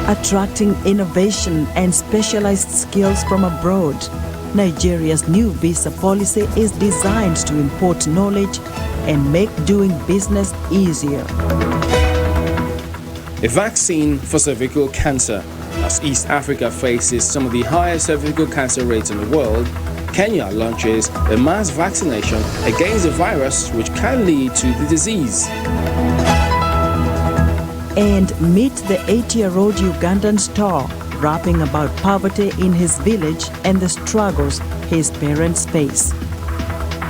attracting innovation and specialized skills from abroad. Nigeria's new visa policy is designed to import knowledge and make doing business easier. A vaccine for cervical cancer. As East Africa faces some of the highest cervical cancer rates in the world, Kenya launches a mass vaccination against the virus which can lead to the disease. And meet the 8-year-old Ugandan star, rapping about poverty in his village and the struggles his parents face.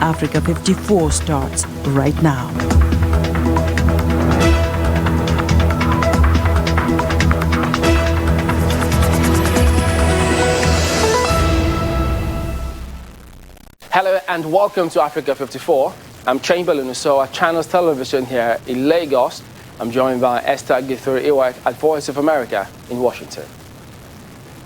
Africa 54 starts right now. Hello and welcome to Africa 54. I'm Chamberlain Usoa, Channels Television here in Lagos. I'm joined by Esther Githuri-Iwak at Voice of America in Washington.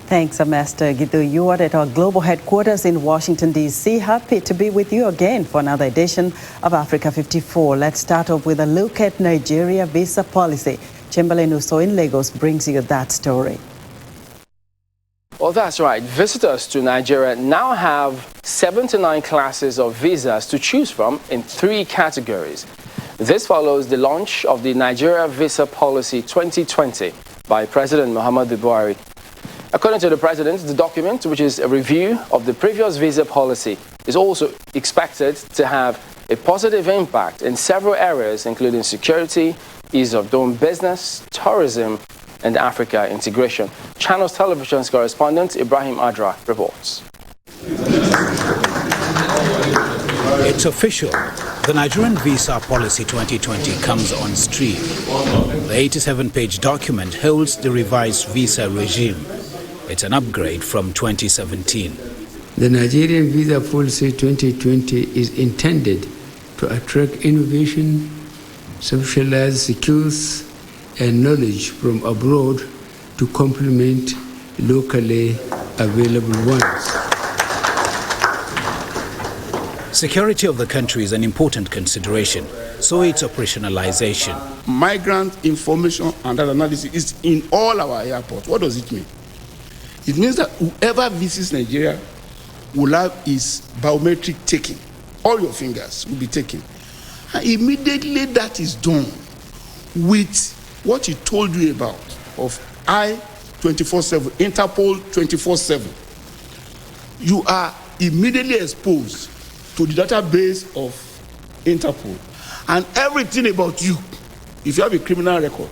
Thanks, Esther Githuri-Iwak at our global headquarters in Washington, D.C. Happy to be with you again for another edition of Africa 54. Let's start off with a look at Nigeria visa policy. Chamberlain Usoa in Lagos brings you that story. Well, that's right. Visitors to Nigeria now have 79 classes of visas to choose from in 3 categories. This follows the launch of the Nigeria Visa Policy 2020 by President Muhammadu Buhari. According to the President, the document, which is a review of the previous visa policy, is also expected to have a positive impact in several areas, including security, ease of doing business, tourism, and Africa integration. Channels Television's correspondent Ibrahim Adra reports. It's official. The Nigerian Visa Policy 2020 comes on stream. The 87-page document holds the revised visa regime. It's an upgrade from 2017. The Nigerian Visa Policy 2020 is intended to attract innovation, specialized skills, and knowledge from abroad to complement locally available ones. Security of the country is an important consideration, so its operationalization. Migrant information and that analysis is in all our airports. What does it mean? It means that whoever visits Nigeria will have his biometric taken. All your fingers will be taken. And immediately that is done with what he told you about of I-24/7, Interpol 24/7, you are immediately exposed to the database of Interpol. And everything about you, if you have a criminal record,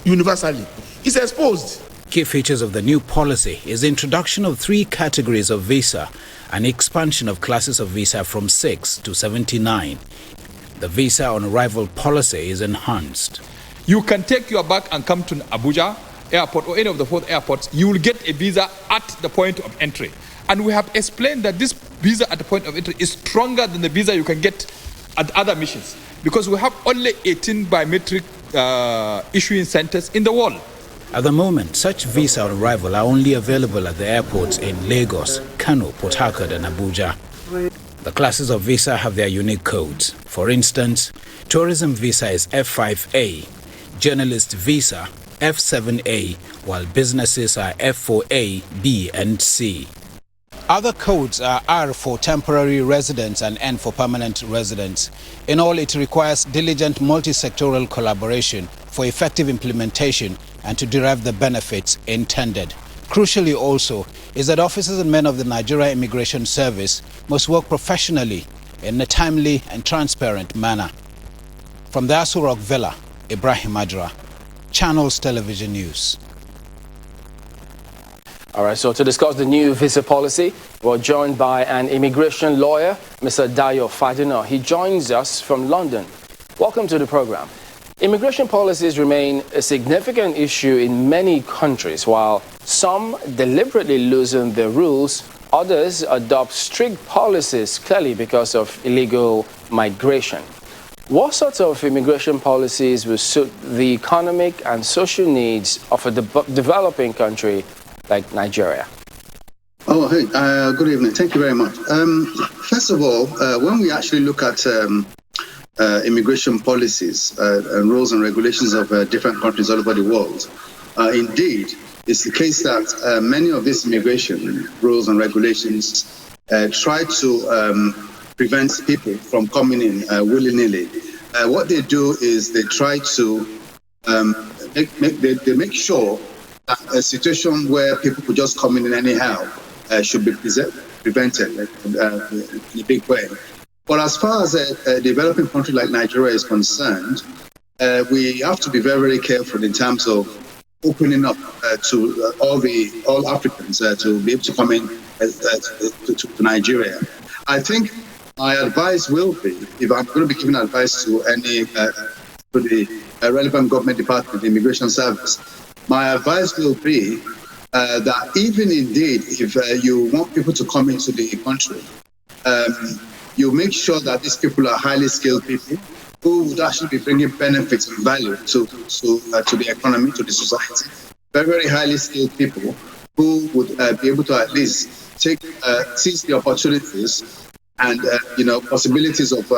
universally, is exposed. Key features of the new policy is the introduction of 3 categories of visa and expansion of classes of visa from 6 to 79. The visa on arrival policy is enhanced. You can take your bag and come to Abuja airport or any of the 4 airports. You will get a visa at the point of entry. And we have explained that this visa at the point of entry is stronger than the visa you can get at other missions because we have only 18 biometric issuing centers in the world. At the moment, such visa on arrival are only available at the airports in Lagos, Kano, Port Harcourt and Abuja. The classes of visa have their unique codes. For instance, tourism visa is F5A, journalist visa F7A, while businesses are F4A, B and C. Other codes are R for temporary residents and N for permanent residents. In all, it requires diligent multi-sectoral collaboration for effective implementation and to derive the benefits intended. Crucially also is that officers and men of the Nigeria Immigration Service must work professionally in a timely and transparent manner. From the Aso Rock Villa, Ibrahim Adra, Channels Television News. All right, so to discuss the new visa policy, we're joined by an immigration lawyer, Mr. Dayo Fadina. He joins us from London. Welcome to the program. Immigration policies remain a significant issue in many countries. While some deliberately loosen their rules, others adopt strict policies clearly because of illegal migration. What sorts of immigration policies will suit the economic and social needs of a developing country like Nigeria? Oh, hey, good evening. Thank you very much. First of all, when we actually look at immigration policies and rules and regulations of different countries all over the world, indeed, it's the case that many of these immigration rules and regulations try to prevent people from coming in willy-nilly. What they do is they try to make sure that a situation where people could just come in anyhow should be prevented in a big way. But as far as a developing country like Nigeria is concerned, we have to be very, very careful in terms of opening up to all Africans to be able to come in to Nigeria. I think my advice will be, if I'm going to be giving advice to the relevant government department, the Immigration Service, my advice will be that even indeed, if you want people to come into the country, you make sure that these people are highly skilled people who would actually be bringing benefits and value to the economy, to the society. Very, very highly skilled people who would be able to at least seize the opportunities and possibilities of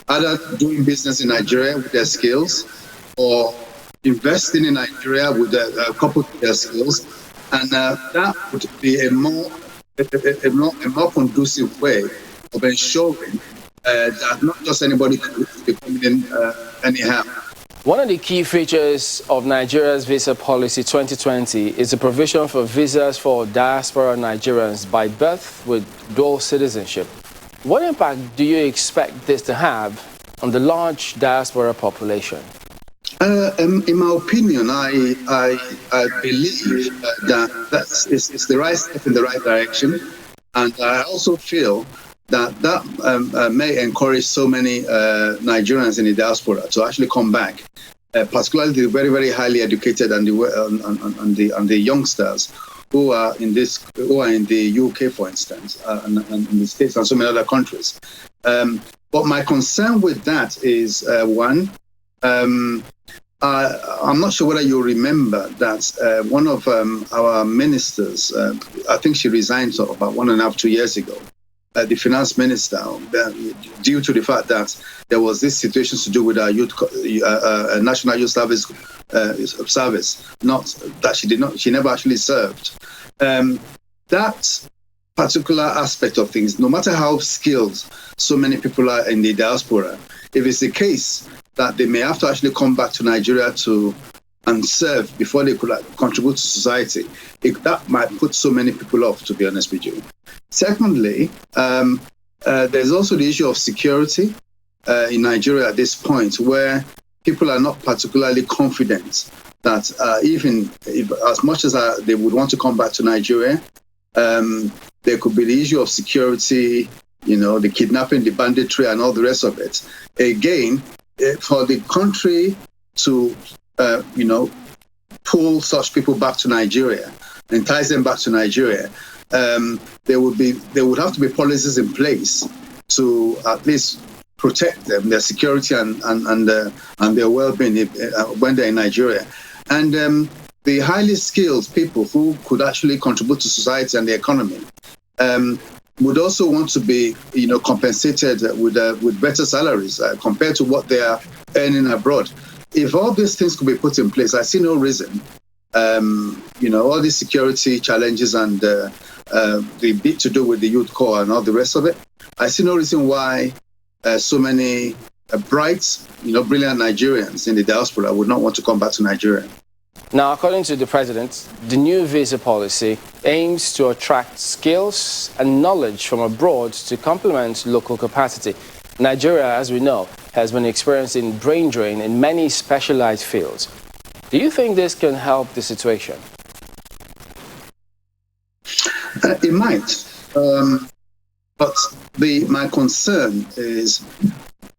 either doing business in Nigeria with their skills or investing in Nigeria with coupled with their skills, and that would be a more conducive way of ensuring that not just anybody can be coming in anyhow. One of the key features of Nigeria's Visa Policy 2020 is the provision for visas for diaspora Nigerians by birth with dual citizenship. What impact do you expect this to have on the large diaspora population? In my opinion, I believe that it's the right step in the right direction, and I also feel that may encourage so many Nigerians in the diaspora to actually come back, particularly the very, very highly educated and the youngsters who are in the UK, for instance, and in the States and so many other countries. But my concern with that is one. I'm not sure whether you remember that one of our ministers, I think she resigned about 1.5-2 years ago, the finance minister, due to the fact that there was this situation to do with our National Youth Service, not that she never actually served. That particular aspect of things, no matter how skilled so many people are in the diaspora, if it's the case that they may have to actually come back to Nigeria and serve before they could contribute to society, that might put so many people off, to be honest with you. Secondly, there's also the issue of security in Nigeria at this point, where people are not particularly confident that even if, as much as they would want to come back to Nigeria, there could be the issue of security, the kidnapping, the banditry, and all the rest of it. Again, for the country to, pull such people back to Nigeria, entice them back to Nigeria, there would have to be policies in place to at least protect them, their security and their well-being when they're in Nigeria. And the highly skilled people who could actually contribute to society and the economy would also want to be, compensated with better salaries compared to what they are earning abroad. If all these things could be put in place, I see no reason. All these security challenges and the bit to do with the youth corps and all the rest of it, I see no reason why so many bright, brilliant Nigerians in the diaspora would not want to come back to Nigeria. Now, according to the president, the new visa policy aims to attract skills and knowledge from abroad to complement local capacity. Nigeria, as we know, has been experiencing brain drain in many specialized fields. Do you think this can help the situation? It might. But my concern is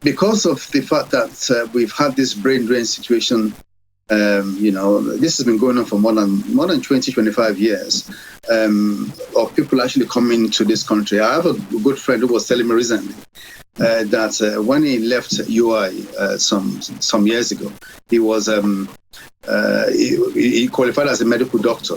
because of the fact that we've had this brain drain situation. This has been going on for more than 20, 25 years of people actually coming to this country. I have a good friend who was telling me recently that when he left UI some years ago, he was he qualified as a medical doctor,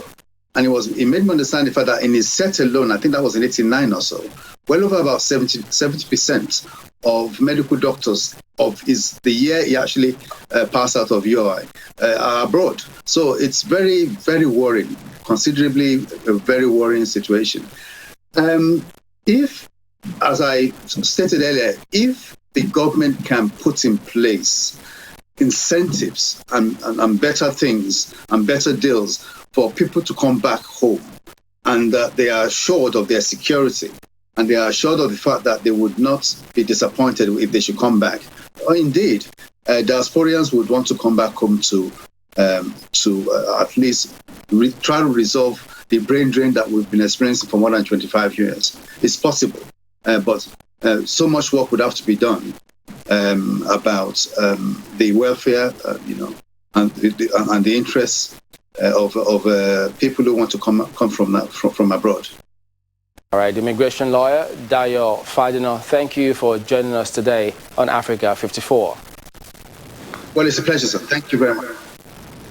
and he made me understand the fact that in his set alone, I think that was in 1989 or so, well over about 70% of medical doctors of the year he actually passed out of UI are abroad. So it's very, very worrying, considerably a very worrying situation. If, as I stated earlier, if the government can put in place incentives and better things and better deals for people to come back home, and they are assured of their security, and they are assured of the fact that they would not be disappointed if they should come back, or indeed, diasporians would want to come back home to at least try to resolve the brain drain that we've been experiencing for more than 25 years. It's possible, but so much work would have to be done about the welfare, and the interests of people who want to come from abroad. All right, immigration lawyer Dayo Fadina, thank you for joining us today on Africa 54. Well, it's a pleasure, sir. Thank you very much.